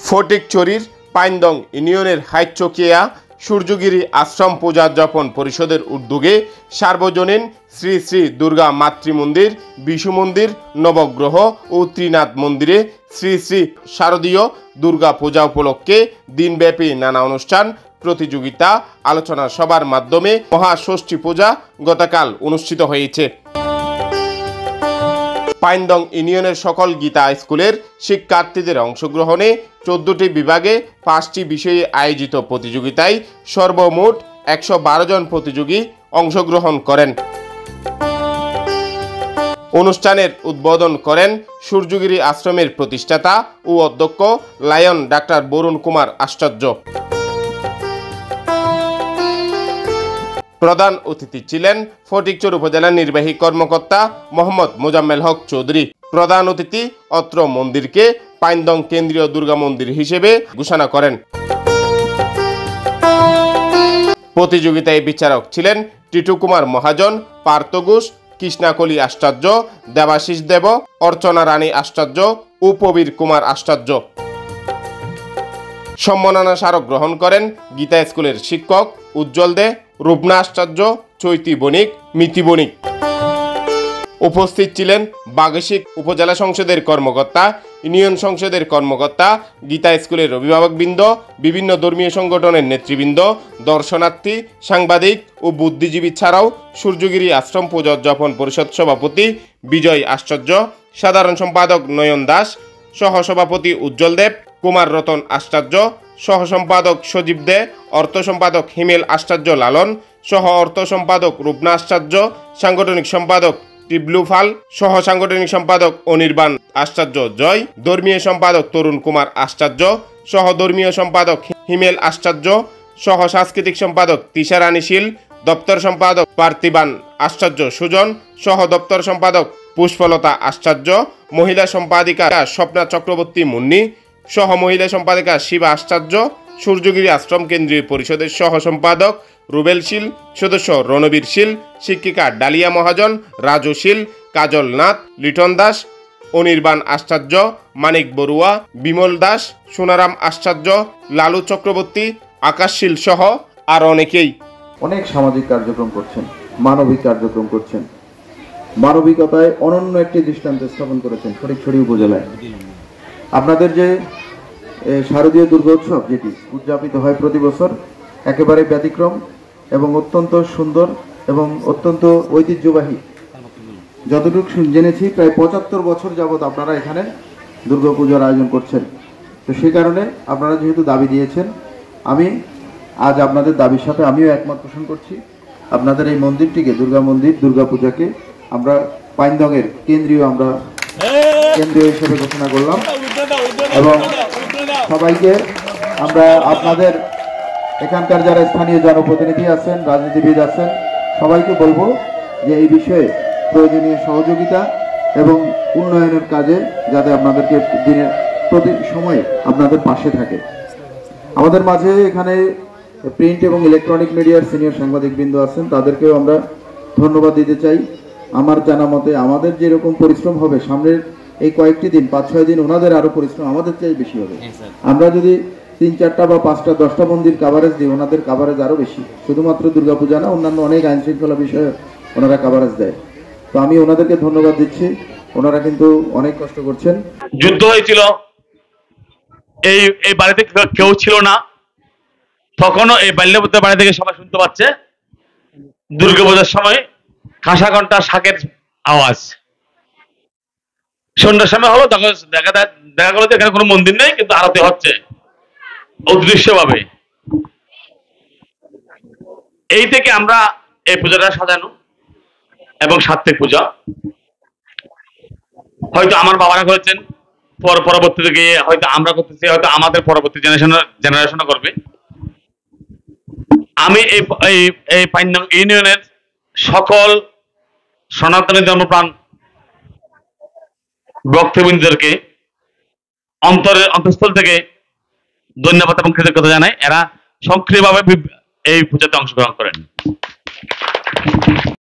ফটিকছড়ির পাইনদং ইউনিয়নের হাইচকিয়া সূর্যগিরি আশ্রম পূজাযাপন পরিষদের উদ্যোগে সার্বজনীন শ্রী শ্রী দুর্গা মাতৃমন্দির, বিশু মন্দির, নবগ্রহ ও ত্রিনাথ মন্দিরে শ্রী শ্রী শারদীয় দুর্গা পূজা উপলক্ষে দিনব্যাপী নানা অনুষ্ঠান, প্রতিযোগিতা, আলোচনা সভার মাধ্যমে মহাষষ্ঠী পূজা গতকাল অনুষ্ঠিত হয়েছে। পাইনদং ইউনিয়নের সকল গীতা স্কুলের শিক্ষার্থীদের অংশগ্রহণে 14টি বিভাগে 5টি বিষয়ে আয়োজিত প্রতিযোগিতায় সর্বমোট 112 জন প্রতিযোগী অংশগ্রহণ করেন। অনুষ্ঠানের উদ্বোধন করেন সূর্যগিরি আশ্রমের প্রতিষ্ঠাতা ও অধ্যক্ষ লায়ন ডাক্তার বরুণ কুমার আশ্চর্য। প্রধান অতিথি ছিলেন ফটিকছড়ি উপজেলা নির্বাহী কর্মকর্তা মোহাম্মদ মোজাম্মেল হক চৌধুরী। প্রধান অতিথি অত্র মন্দিরকে পাইনদং কেন্দ্রীয় দুর্গা মন্দির হিসেবে ঘোষণা করেন। প্রতিযোগিতায় বিচারক ছিলেন টিটু কুমার মহাজন, পার্থ ঘোষ, কৃষ্ণাকলি আশ্চর্য, দেবাশিস দেব, অর্চনা রানী আশ্চর্য ও প্রবীর কুমার আশ্চর্য। সম্মাননা স্মারক গ্রহণ করেন গীতা স্কুলের শিক্ষক উজ্জ্বল দে, রূপনা আশ্চর্য, চৈতি বণিক, মিতি বণিক। উপস্থিত ছিলেন বাগেশিক উপজেলা সংসদের কর্মকর্তা, ইউনিয়ন সংসদের কর্মকর্তা, গীতা স্কুলের অভিভাবকবৃন্দ, বিভিন্ন ধর্মীয় সংগঠনের নেতৃবৃন্দ, দর্শনার্থী, সাংবাদিক ও বুদ্ধিজীবী ছাড়াও সূর্যগিরি আশ্রম পূজোদ্যাপন পরিষদ সভাপতি বিজয় আশ্চর্য, সাধারণ সম্পাদক নয়ন দাস, সহসভাপতি উজ্জ্বল দেব, কুমার রতন আশ্চর্য, সহ সম্পাদক সজীব দে, অর্থ সম্পাদক হিমেল আশ্চর্য লালন, সহ অর্থ সম্পাদক রূপনা আশ্চর্য, সাংগঠনিক সম্পাদক টিবলু ফাল, সহ সাংগঠনিক সম্পাদক অনির্বাণ আশ্চর্য জয়, ধর্মীয় সম্পাদক তরুণ কুমার আশ্চর্য, সহ ধর্মীয় সম্পাদক হিমেল আশ্চর্য, সহ সাংস্কৃতিক সম্পাদক তিশারানী শীল, দপ্তর সম্পাদক পার্থিবান আশ্চর্য সুজন, সহ দপ্তর সম্পাদক পুষ্পলতা আশ্চর্য, মহিলা সম্পাদিকা স্বপ্না চক্রবর্তী মুন্নি, সহ মহিলা সম্পাদিকা শিবা আশ্চর্য, সূর্যগিরি আশ্রম কেন্দ্রীয় পরিষদের সহ সম্পাদক রুবেল শীল, সদস্য রণবীর শীল, শিক্ষিকা ডালিয়া মহাজন, রাজু শীল, কাজল নাথ, লিটন দাস, অনির্বাণ আশ্চর্য, মানিক বড়ুয়া, বিমল দাস, সোনারাম আশ্চর্য, লালু চক্রবর্তী, আকাশ শীল সহ আর অনেকেই। অনেক সামাজিক কার্যক্রম করছেন, মানবিক কার্যক্রম করছেন, মানবিকতায় অনন্য একটি দৃষ্টান্ত স্থাপন করেছেন ফটিকছড়ি উপজেলায়। আপনাদের যে শারদীয় দুর্গোৎসব যেটি উদযাপিত হয় প্রতি বছর, একেবারে ব্যতিক্রম এবং অত্যন্ত সুন্দর এবং অত্যন্ত ঐতিহ্যবাহী। যতটুকু জেনেছি প্রায় 75 বছর যাবৎ আপনারা এখানে দুর্গাপূজার আয়োজন করছেন। তো সেই কারণে আপনারা যেহেতু দাবি দিয়েছেন, আমি আজ আপনাদের দাবির সাথে আমিও একমত পোষণ করছি। আপনাদের এই মন্দিরটিকে, দুর্গা মন্দির, দুর্গাপূজাকে আমরা পাইনদংয়ের কেন্দ্রীয় হিসেবে ঘোষণা করলাম এবং সবাইকে আমরা আপনাদের এখানকার যারা স্থানীয় জনপ্রতিনিধি আছেন, রাজনীতিবিদ আছেন, সবাইকে বলবো যে এই বিষয়ে প্রয়োজনীয় সহযোগিতা এবং উন্নয়নের কাজে যাতে আপনাদেরকে দিনের প্রতি সময় আপনাদের পাশে থাকে। আমাদের মাঝে এখানে প্রিন্ট এবং ইলেকট্রনিক মিডিয়ার সিনিয়র সাংবাদিকবৃন্দ আছেন, তাদেরকেও আমরা ধন্যবাদ দিতে চাই। আমার জানা মতে আমাদের যেরকম পরিশ্রম হবে সামনের এই কয়েকটি দিন, 5-6 দিন, ওনাদের আরো পরিশ্রম আমাদের চেয়ে বেশি হবে। আমরা যদি 3-4টা বা 5টা 10টা মন্দির কাভারেজ দিই, ওনাদের কাভারেজ আরো বেশি। শুধুমাত্র দুর্গাপূজা না, অন্যান্য অনেক আইন শৃঙ্খলা বিষয়ে ওনারা কাভারেজ দেয়। তো আমি ওনাদেরকে ধন্যবাদ দিচ্ছি, ওনারা কিন্তু অনেক কষ্ট করছেন। যুদ্ধ হয়েছিল, এই বাড়িতে কেউ ছিল না, তখনও এই বাল্যবুদ্ধের বাড়ি থেকে সবাই শুনতে পাচ্ছে দুর্গাপূজার সময় কাঁসা ঘন্টা শাকের আওয়াজ। সন্ধ্যার সময় হলো, তখন দেখা গেল যে এখানে কোনো মন্দির নেই, কিন্তু আরতি হচ্ছে অদৃশ্যভাবে। এই থেকে আমরা এই পূজাটা সাজানো এবং সাত্বিক পূজা। হয়তো আমার বাবারা করেছেন, পরবর্তীতে গিয়ে হয়তো আমরা করতেছি, হয়তো আমাদের পরবর্তী জেনারেশন করবে। আমি এই পাইনদং ইউনিয়নের সকল সনাতনী ধর্মপ্রাণ ভক্তবৃন্দদেরকে অন্তঃস্থল থেকে ধন্যবাদ এবং কৃতজ্ঞতা জানাই। এরা সক্রিয়ভাবে এই পূজাতে অংশগ্রহণ করেন।